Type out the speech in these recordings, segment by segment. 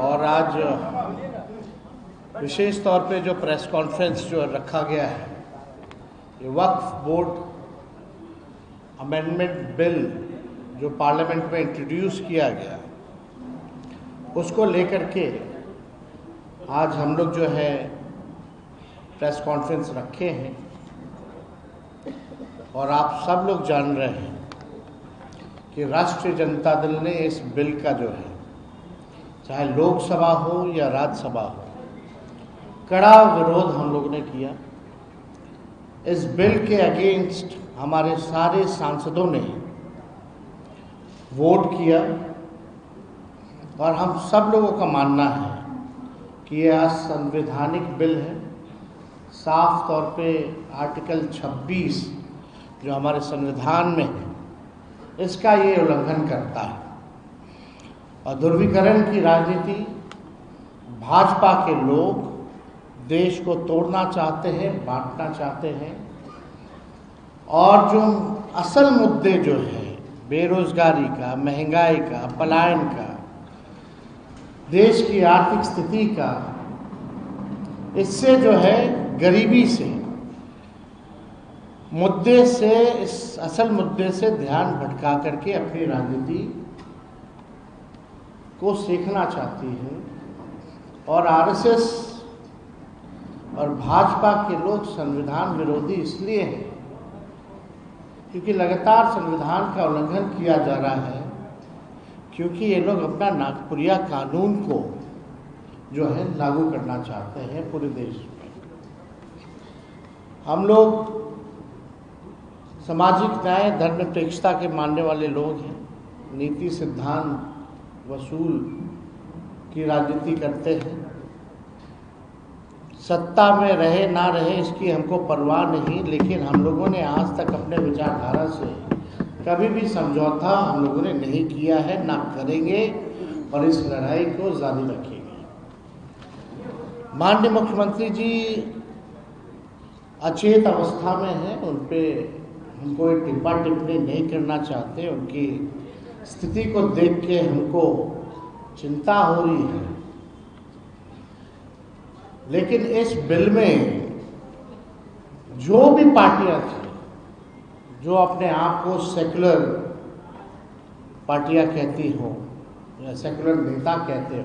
और आज विशेष तौर पे जो प्रेस कॉन्फ्रेंस जो रखा गया है, ये वक्फ बोर्ड अमेंडमेंट बिल जो पार्लियामेंट में इंट्रोड्यूस किया गया, उसको लेकर के आज हम लोग जो है प्रेस कॉन्फ्रेंस रखे हैं। और आप सब लोग जान रहे हैं कि राष्ट्रीय जनता दल ने इस बिल का जो है, चाहे लोकसभा हो या राज्यसभा हो, कड़ा विरोध हम लोगों ने किया। इस बिल के अगेंस्ट हमारे सारे सांसदों ने वोट किया और हम सब लोगों का मानना है कि यह असंवैधानिक बिल है। साफ तौर पे आर्टिकल 26 जो हमारे संविधान में है, इसका ये उल्लंघन करता है। और ध्रुवीकरण की राजनीति, भाजपा के लोग देश को तोड़ना चाहते हैं, बांटना चाहते हैं। और जो असल मुद्दे जो है बेरोजगारी का, महंगाई का, पलायन का, देश की आर्थिक स्थिति का, इससे जो है गरीबी से मुद्दे से, इस असल मुद्दे से ध्यान भटका करके अपनी राजनीति को सीखना चाहती है। और आरएसएस और भाजपा के लोग संविधान विरोधी इसलिए हैं क्योंकि लगातार संविधान का उल्लंघन किया जा रहा है, क्योंकि ये लोग अपना नागपुरिया कानून को जो है लागू करना चाहते हैं पूरे देश में। हम लोग सामाजिक न्याय, धर्मनिरपेक्षता के मानने वाले लोग हैं। नीति, सिद्धांत, वसूल की राजनीति करते हैं। सत्ता में रहे ना रहे इसकी हमको परवाह नहीं, लेकिन हम लोगों ने आज तक अपने विचारधारा से कभी भी समझौता हम लोगों ने नहीं किया है, ना करेंगे और इस लड़ाई को जारी रखेंगे। माननीय मुख्यमंत्री जी अचेत अवस्था में हैं, उन पे हम कोई टिप्पा टिप्पणी नहीं करना चाहते। उनकी स्थिति को देख के हमको चिंता हो रही है। लेकिन इस बिल में जो भी पार्टियां थी, जो अपने आप को सेकुलर पार्टियां कहती हो या सेकुलर नेता कहते हो,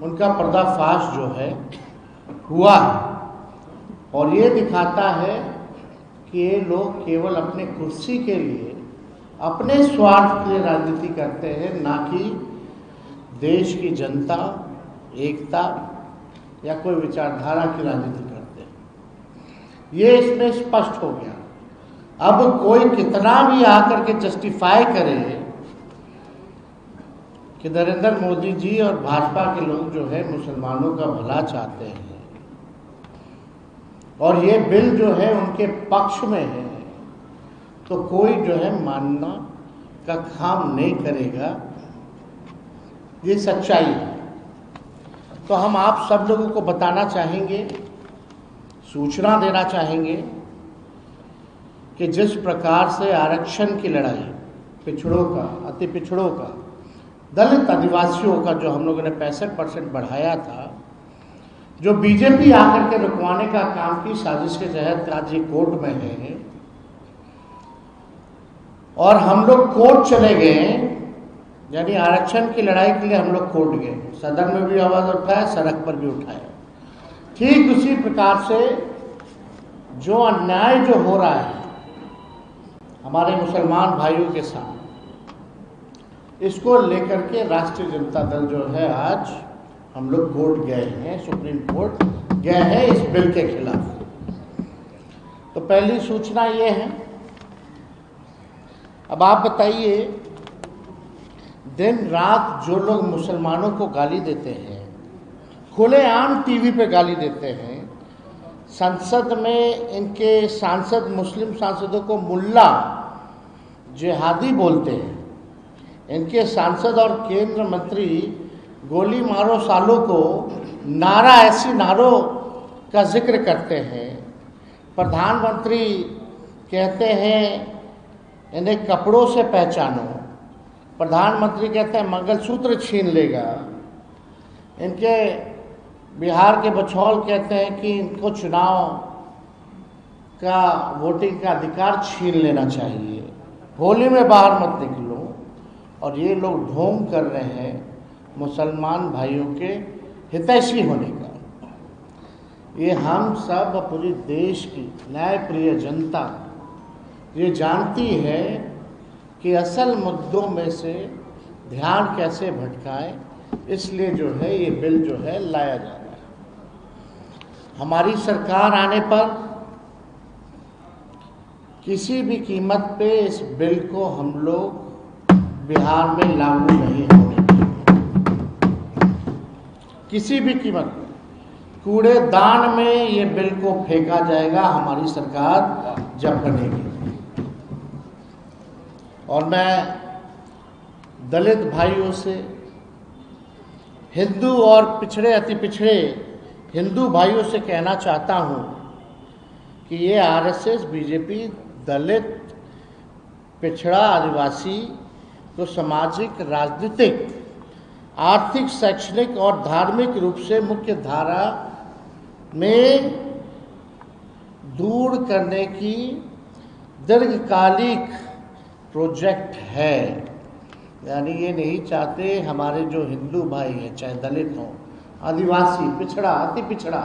उनका पर्दाफाश जो है हुआ है। और ये दिखाता है कि ये लोग केवल अपने कुर्सी के लिए, अपने स्वार्थ के लिए राजनीति करते हैं, ना कि देश की जनता, एकता या कोई विचारधारा की राजनीति करते हैं। ये इसमें स्पष्ट हो गया। अब कोई कितना भी आकर के जस्टिफाई करे कि नरेंद्र मोदी जी और भाजपा के लोग जो है मुसलमानों का भला चाहते हैं और ये बिल जो है उनके पक्ष में है, तो कोई जो है मानना का काम नहीं करेगा। ये सच्चाई है। तो हम आप सब लोगों को बताना चाहेंगे, सूचना देना चाहेंगे कि जिस प्रकार से आरक्षण की लड़ाई, पिछड़ों का, अति पिछड़ों का, दलित आदिवासियों का जो हम लोगों ने 65% बढ़ाया था, जो बीजेपी आकर के रुकवाने का काम की साजिश के तहत आज ये कोर्ट में है। और हम लोग कोर्ट चले गए, यानी आरक्षण की लड़ाई के लिए हम लोग कोर्ट गए, सदन में भी आवाज उठाया, सड़क पर भी उठाया। ठीक उसी प्रकार से जो अन्याय जो हो रहा है हमारे मुसलमान भाइयों के साथ, इसको लेकर के राष्ट्रीय जनता दल जो है आज हम लोग कोर्ट गए हैं, सुप्रीम कोर्ट गए हैं इस बिल के खिलाफ। तो पहली सूचना ये है। अब आप बताइए, दिन रात जो लोग मुसलमानों को गाली देते हैं, खुलेआम टीवी पे गाली देते हैं, संसद में इनके सांसद मुस्लिम सांसदों को मुल्ला, जिहादी बोलते हैं, इनके सांसद और केंद्र मंत्री गोली मारो सालों को नारा, ऐसी नारों का जिक्र करते हैं। प्रधानमंत्री कहते हैं इन्हें कपड़ों से पहचानो, प्रधानमंत्री कहते हैं मंगलसूत्र छीन लेगा। इनके बिहार के बछौल कहते हैं कि इनको चुनाव का वोटिंग का अधिकार छीन लेना चाहिए, होली में बाहर मत निकलो। और ये लोग ढोंग कर रहे हैं मुसलमान भाइयों के हितैषी होने का। ये हम सब पूरी देश की न्यायप्रिय जनता ये जानती है कि असल मुद्दों में से ध्यान कैसे भटकाएं, इसलिए जो है ये बिल जो है लाया जा रहा है। हमारी सरकार आने पर किसी भी कीमत पे इस बिल को हम लोग बिहार में लागू नहीं होने देंगे, किसी भी कीमत पे। कूड़ेदान में ये बिल को फेंका जाएगा हमारी सरकार जब बनेगी। और मैं दलित भाइयों से, हिंदू और पिछड़े अति पिछड़े हिंदू भाइयों से कहना चाहता हूँ कि ये आरएसएस, बीजेपी दलित, पिछड़ा, आदिवासी को सामाजिक, राजनीतिक, आर्थिक, शैक्षणिक और धार्मिक रूप से मुख्य धारा में दूर करने की दीर्घकालिक प्रोजेक्ट है। यानी ये नहीं चाहते हमारे जो हिंदू भाई हैं, चाहे दलित हों, आदिवासी, पिछड़ा, अति पिछड़ा,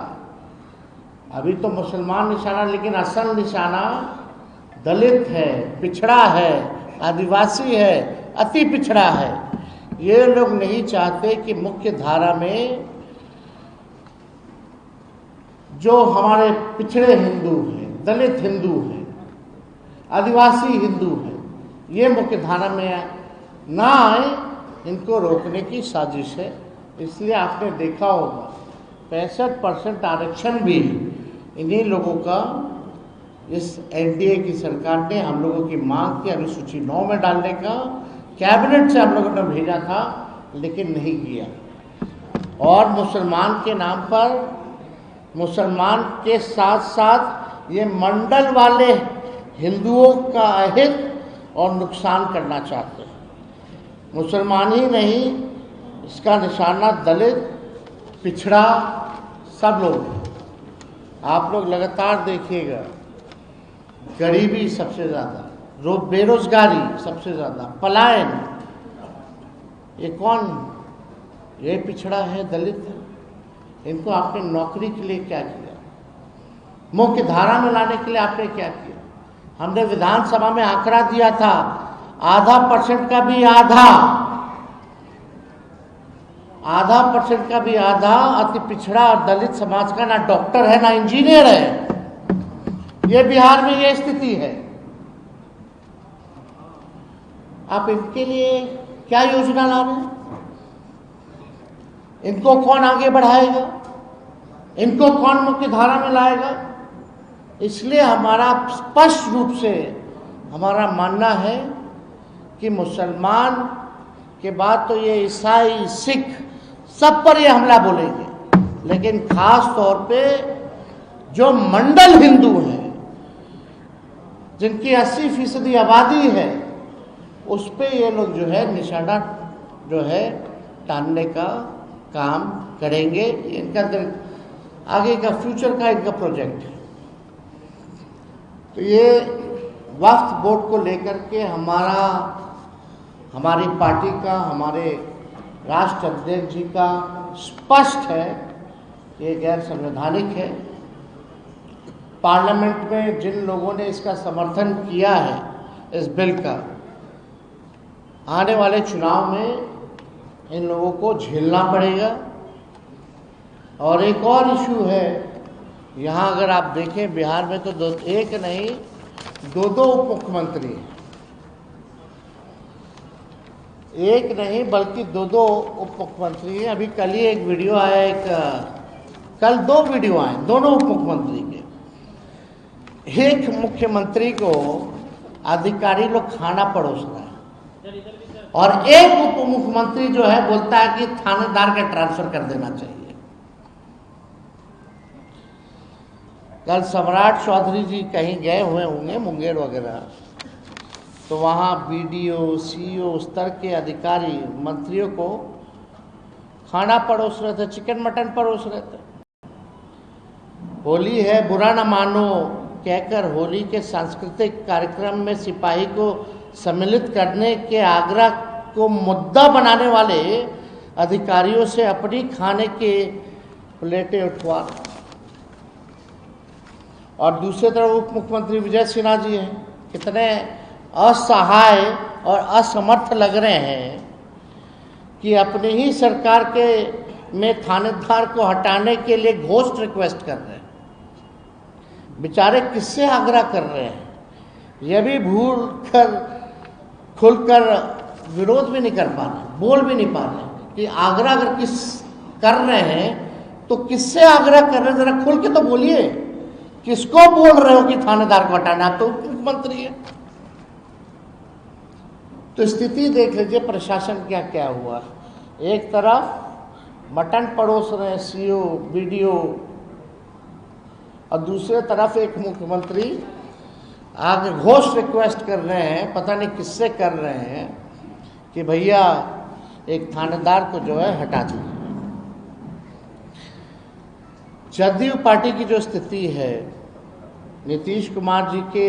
अभी तो मुसलमान निशाना, लेकिन असल निशाना दलित है, पिछड़ा है, आदिवासी है, अति पिछड़ा है। ये लोग नहीं चाहते कि मुख्य धारा में जो हमारे पिछड़े हिंदू हैं, दलित हिंदू हैं, आदिवासी हिंदू हैं, ये मुख्य धारा में ना आए, इनको रोकने की साजिश है। इसलिए आपने देखा होगा 65% आरक्षण भी इन्हीं लोगों का, इस एनडीए की सरकार ने हम लोगों की मांग की अनुसूची 9 में डालने का, कैबिनेट से हम लोगों ने भेजा था, लेकिन नहीं किया। और मुसलमान के नाम पर, मुसलमान के साथ साथ ये मंडल वाले हिंदुओं का अहित और नुकसान करना चाहते हैं। मुसलमान ही नहीं, इसका निशाना दलित, पिछड़ा, सब लोग हैं। आप लोग लगातार देखिएगा, गरीबी सबसे ज़्यादा, बेरोजगारी सबसे ज़्यादा, पलायन, ये कौन? ये पिछड़ा है, दलित है। इनको आपने नौकरी के लिए क्या किया? मुख्य धारा में लाने के लिए आपने क्या किया? हमने विधानसभा में आंकड़ा दिया था, 0.5% का भी आधा अति पिछड़ा और दलित समाज का ना डॉक्टर है, ना इंजीनियर है। ये बिहार में ये स्थिति है। आप इनके लिए क्या योजना ला रहे हैं? इनको कौन आगे बढ़ाएगा? इनको कौन मुख्य धारा में लाएगा? इसलिए हमारा स्पष्ट रूप से हमारा मानना है कि मुसलमान के बाद तो ये ईसाई, सिख, सब पर ये हमला बोलेंगे, लेकिन खास तौर पे जो मंडल हिंदू हैं, जिनकी 80% आबादी है, उस पे ये लोग जो है निशाना जो है टालने का काम करेंगे। इनका आगे का फ्यूचर का इनका प्रोजेक्ट है। तो ये वक्फ बोर्ड को लेकर के हमारी पार्टी का, हमारे राष्ट्र अध्यक्ष जी का स्पष्ट है, ये गैर संवैधानिक है। पार्लियामेंट में जिन लोगों ने इसका समर्थन किया है, इस बिल का, आने वाले चुनाव में इन लोगों को झेलना पड़ेगा। और एक और इशू है, यहाँ अगर आप देखें बिहार में तो एक नहीं, दो उप मुख्यमंत्री हैं। एक नहीं बल्कि दो उप मुख्यमंत्री हैं। अभी कल ही एक वीडियो आया, कल 2 वीडियो आए, दोनों उप मुख्यमंत्री के। एक मुख्यमंत्री को अधिकारी लोग खाना परोस रहा है और एक उप मुख्यमंत्री जो है बोलता है कि थानेदार का ट्रांसफर कर देना चाहिए। कल सम्राट चौधरी जी कहीं गए हुए होंगे, मुंगेर वगैरह, तो वहाँ बीडीओ, सीईओ स्तर के अधिकारी, मंत्रियों को खाना परोस रहे थे, चिकन मटन परोस रहे थे। होली है बुरा न मानो कहकर होली के सांस्कृतिक कार्यक्रम में सिपाही को सम्मिलित करने के आग्रह को मुद्दा बनाने वाले अधिकारियों से अपनी खाने के प्लेटें उठवा। और दूसरी तरफ उप मुख्यमंत्री विजय सिन्हा जी हैं, कितने असहाय और असमर्थ लग रहे हैं कि अपनी ही सरकार के में थानेदार को हटाने के लिए घोस्ट रिक्वेस्ट कर रहे हैं। बेचारे किससे आग्रह कर रहे हैं, यह भी भूल कर खुलकर विरोध भी नहीं कर पा रहे, बोल भी नहीं पा रहे कि आग्रह अगर किस कर रहे हैं तो किससे आग्रह कर रहे हैं, जरा खुल के तो बोलिए। किसको बोल रहे हो कि थानेदार को हटाना? आप तो मुख्यमंत्री है। तो स्थिति देख लीजिए प्रशासन क्या क्या हुआ। एक तरफ मटन परोस रहे हैं सीओ बीडीओ, और दूसरे तरफ एक मुख्यमंत्री आगे घोष रिक्वेस्ट कर रहे हैं, पता नहीं किससे कर रहे हैं, कि भैया एक थानेदार को जो है हटा दीजिए। जदयू पार्टी की जो स्थिति है, नीतीश कुमार जी के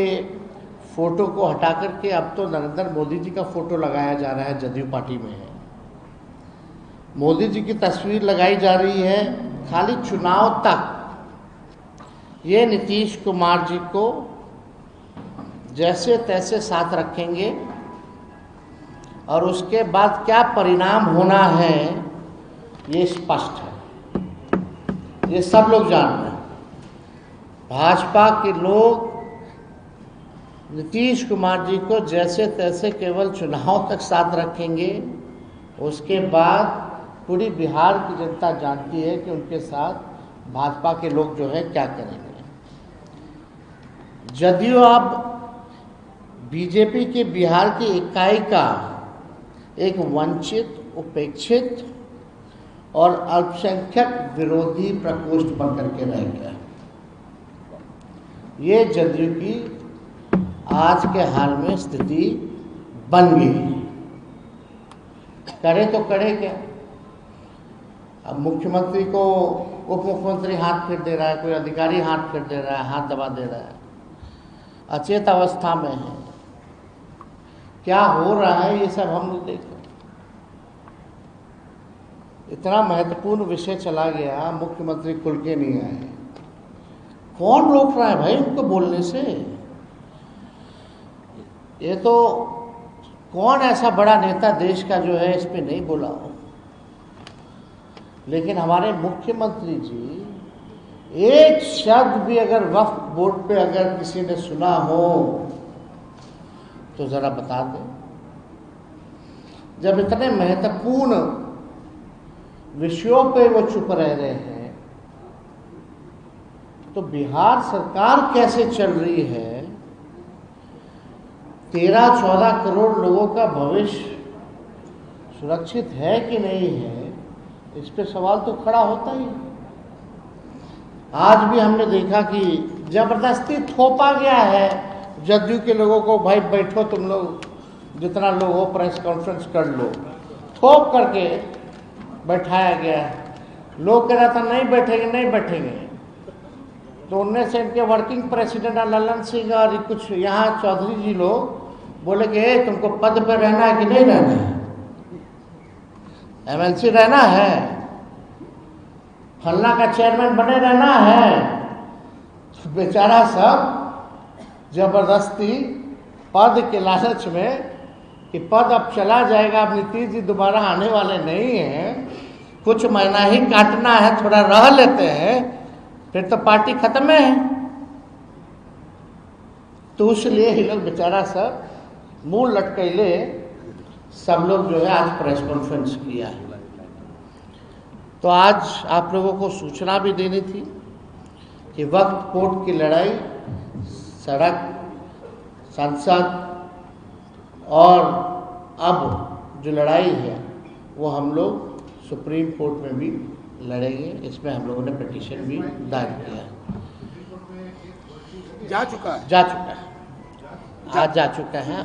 फोटो को हटा करके अब तो नरेंद्र मोदी जी का फोटो लगाया जा रहा है। जदयू पार्टी में है, मोदी जी की तस्वीर लगाई जा रही है खाली चुनाव तक। ये नीतीश कुमार जी को जैसे तैसे साथ रखेंगे और उसके बाद क्या परिणाम होना है ये स्पष्ट है, ये सब लोग जान रहे हैं। भाजपा के लोग नीतीश कुमार जी को जैसे तैसे केवल चुनाव तक साथ रखेंगे, उसके बाद पूरी बिहार की जनता जानती है कि उनके साथ भाजपा के लोग जो है क्या करेंगे। जदयू अब बीजेपी के बिहार की इकाई का एक वंचित, उपेक्षित और अल्पसंख्यक विरोधी प्रकोष्ठ बनकर के रह गया। ये जदयू की आज के हाल में स्थिति बन गई। करे तो करे क्या? अब मुख्यमंत्री को उप मुख्यमंत्री हाथ फेर दे रहा है, कोई अधिकारी हाथ फेर दे रहा है, हाथ दबा दे रहा है, अचेत अवस्था में है। क्या हो रहा है ये सब हम लोग देख रहे हैं। इतना महत्वपूर्ण विषय चला गया, मुख्यमंत्री खुल के नहीं आए। कौन रोक रहा है भाई उनको बोलने से? ये तो कौन ऐसा बड़ा नेता देश का जो है इस पे नहीं बोला हो। लेकिन हमारे मुख्यमंत्री जी एक शब्द भी अगर वक्फ बोर्ड पे अगर किसी ने सुना हो तो जरा बता दें। जब इतने महत्वपूर्ण विषयों पे वो चुप रह रहे हैं तो बिहार सरकार कैसे चल रही है? 13-14 करोड़ लोगों का भविष्य सुरक्षित है कि नहीं है, इस पे सवाल तो खड़ा होता ही। आज भी हमने देखा कि जबरदस्ती थोपा गया है जदयू के लोगों को, भाई बैठो तुम लोग, जितना लोग हो प्रेस कॉन्फ्रेंस कर लो, थोप करके बैठाया गया। लोग कह रहा था नहीं बैठेंगे नहीं बैठेंगे, तो उनमें से इनके वर्किंग प्रेसिडेंट ललन सिंह और कुछ यहाँ चौधरी जी लोग बोले कि तुमको पद पर रहना है कि नहीं रहना है, एमएलसी रहना है, फलना का चेयरमैन बने रहना है। तो बेचारा सब जबरदस्ती पद के लालच में कि पद अब चला जाएगा, अब नीतीश जी दोबारा आने वाले नहीं हैं, कुछ महीना ही काटना है, थोड़ा रह लेते हैं, फिर तो पार्टी खत्म है। तो इसलिए ही लोग बेचारा सब मुंह लटकैले सब लोग जो है आज प्रेस कॉन्फ्रेंस किया है। तो आज आप लोगों को सूचना भी देनी थी कि वक्त कोर्ट की लड़ाई, सड़क, संसद और अब जो लड़ाई है वो हम लोग सुप्रीम कोर्ट में भी लड़ेंगे। इसमें हम लोगों ने पिटीशन भी दायर किया है। जा चुका है आज जा चुका है।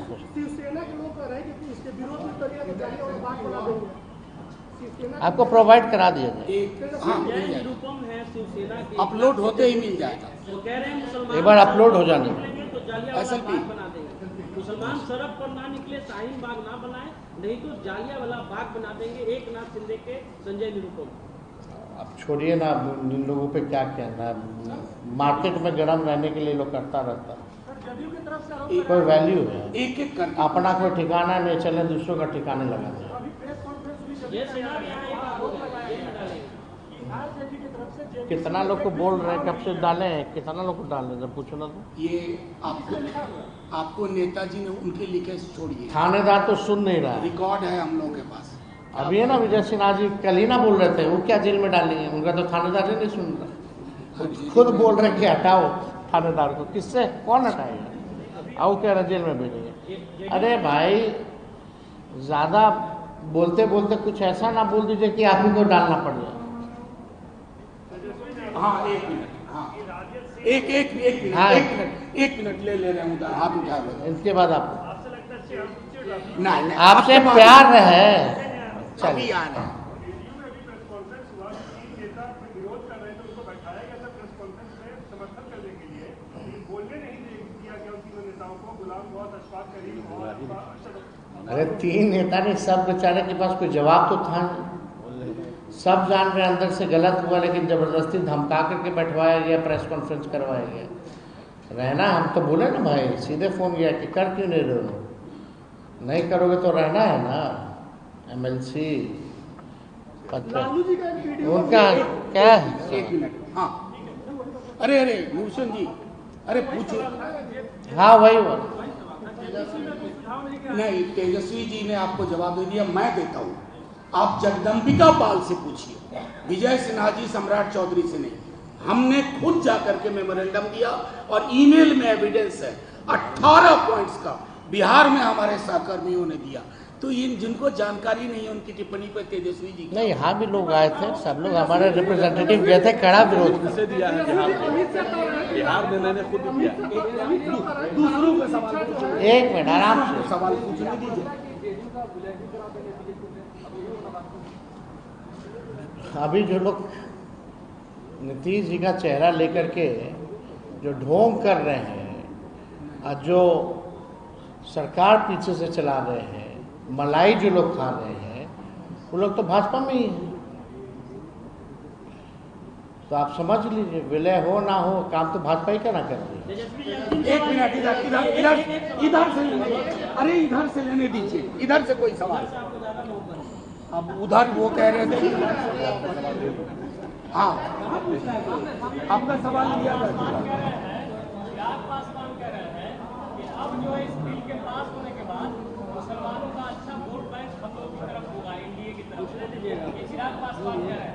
आपको प्रोवाइड करा दिया जाए। निरुपम है शिवसेना की, अपलोड होते ही मिल जाएगा। वो कह रहे हैं मुसलमान एक बार अपलोड हो जाने तो जालियावाला बाग बना देंगे। मुसलमान सड़क पर ना निकले, शाहीन बाग ना बनाए, नहीं तो जालियावाला बाग बना देंगे। एक नाथ शिंदे के संजय निरुपम। अब छोड़िए ना, इन लोगों पे क्या कहना है। मार्केट में गर्म रहने के लिए लोग करता रहता है, कोई वैल्यू है? एक एक करके अपना कोई ठिकाना नहीं, चले दूसरों का ठिकाने लगा दे। कितना लोग को बोल रहे हैं, कब से डाले हैं, कितना लोग को डाल रहे हैं, पूछो ना तो। ये आपको नेताजी ने उनके लिखे से छोड़िए, थानेदार तो सुन नहीं रहा है। रिकॉर्ड है हम लोगों के पास। अभी है ना, विजय सिन्हा जी कल ही ना बोल रहे थे, वो क्या जेल में डालेंगे? उनका तो थानेदार ही नहीं सुन रहा, खुद बोल रहे कि हटाओ थानेदार को। किससे, कौन हटाएगा? आओ कह रहे जेल में भेजेंगे। अरे भाई, ज्यादा बोलते बोलते कुछ ऐसा ना बोल दीजिए कि आप ही को डालना पड़ जाए। हाँ, एक मिनट, हाँ, एक मिनट ले रहे हैं उधर, हाथ उठा रहे हैं। इसके बाद आप नहीं, आपसे प्यार है, चलिए आ रहे हैं। अरे 3 नेता ने, सब बेचारे के पास कोई जवाब तो था नहीं। सब जान रहे अंदर से गलत हुआ, लेकिन जबरदस्ती धमका करके बैठवाया गया, प्रेस कॉन्फ्रेंस करवाया गया। रहना, हम तो बोले ना भाई, सीधे फोन किया कि कर क्यों नहीं रहे हो? नहीं करोगे तो रहना है ना एमएलसी पद पे। उनका क्या है? एक मिनट, हाँ, अरे भूषण जी, अरे पूछो। हाँ वही नहीं, तेजस्वी जी ने आपको जवाब दे दिया, मैं देता हूँ। आप जगदम्बिका पाल से पूछिए, विजय सिन्हा जी सम्राट चौधरी से नहीं। हमने खुद जाकर के मेमोरेंडम दिया और ईमेल में एविडेंस है 18 पॉइंट्स का, बिहार में हमारे सहकर्मियों ने दिया। तो इन जिनको जानकारी नहीं है उनकी टिप्पणी पर तेजस्वी जी नहीं, यहाँ भी लोग आए थे, सब लोग हमारे रिप्रेजेंटेटिव गए थे, कड़ा विरोध दिया है बिहार में मैंने खुद दिया। दूसरों का सवाल, एक मिनट आराम से सवाल पूछने दीजिए। अभी जो लोग नीतीश जी का चेहरा लेकर के जो ढोंग कर रहे हैं और जो सरकार पीछे से चला रहे हैं, मलाई जो लोग खा रहे हैं, वो लोग तो भाजपा में ही हैं। तो आप समझ लीजिए, विलय हो ना हो, काम तो भाजपा ही करना कर रही है। एक मिनट, इधर से, अरे इधर से लेने दीजिए, इधर से कोई सवाल। अब उधर वो कह रहे थे, हाँ, आपका सवाल लिया था। अब जो इस बिल के पास होने के बाद मुसलमानों का अच्छा वोट बैंक हम लोग की तरफ होगा, एनडीए की तरफ। चिराग पासवान कह रहे हैं।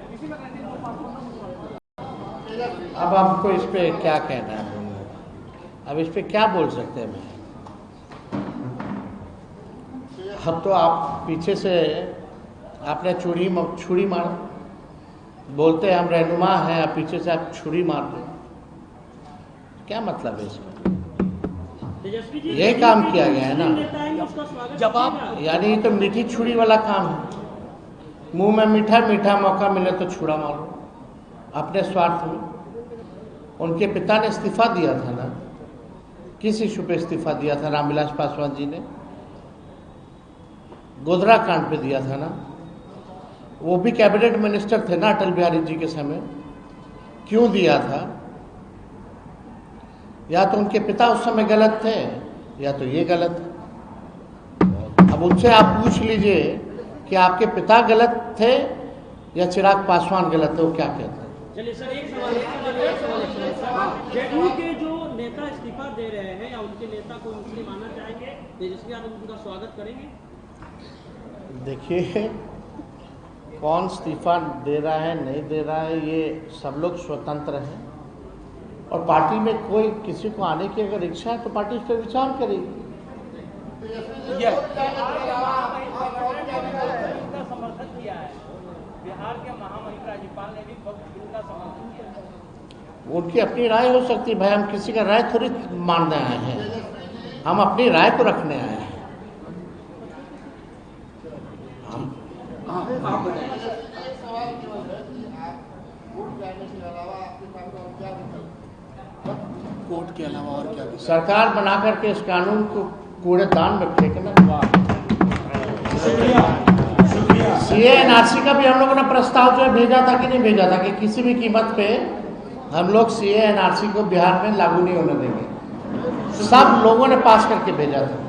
अब आपको इस पे क्या कहना है? अब इस पे क्या बोल सकते हैं? मैं अब तो आप पीछे से आपने छुरी मार, बोलते हैं हम रहनुमा हैं, आप पीछे से आप छुरी मार दो, क्या मतलब है इसका? यही काम किया गया है ना। जब आप, यानी तो मीठी छुरी वाला काम है, मुंह में मीठा मीठा, मौका मिले तो छुरा मारो अपने स्वार्थ में। उनके पिता ने इस्तीफा दिया था ना, किस इशू पे इस्तीफा दिया था? रामविलास पासवान जी ने गोधरा कांड पे दिया था ना। वो भी कैबिनेट मिनिस्टर थे ना अटल बिहारी जी के समय। क्यों दिया था? या तो उनके पिता उस समय गलत थे, या तो ये गलत है। अब उनसे आप पूछ लीजिए कि आपके पिता गलत थे या चिराग पासवान गलत थे, वो क्या कहते हैं? चलिए सर, एक सवाल जेडीयू के जो नेता इस्तीफा दे रहे हैं या उनके नेता को मुस्लिम मानना चाहेंगे, तेजस्वी यादव उनका स्वागत करेंगे? देखिए, कौन इस्तीफा दे रहा है नहीं दे रहा है, ये सब लोग स्वतंत्र हैं, और पार्टी में कोई किसी को आने की अगर इच्छा है तो पार्टी उस पर विचार करेगी। समर्थन किया है बिहार के महामहिम राज्यपाल ने भी बिल का समर्थन किया है। उनकी अपनी राय हो सकती है भाई, हम किसी का राय थोड़ी मानने आए हैं, हम अपनी राय को रखने आए हैं। हाँ, आप बताइए। के अलावा और क्या? सरकार बना करके इस कानून को कूड़ेदान में फेंकना। सीए एनआरसी का भी हम लोगों ने प्रस्ताव जो है भेजा था कि नहीं भेजा था कि किसी भी कीमत पे हम लोग सीए एनआरसी को बिहार में लागू नहीं होने देंगे। सब लोगों ने पास करके भेजा था।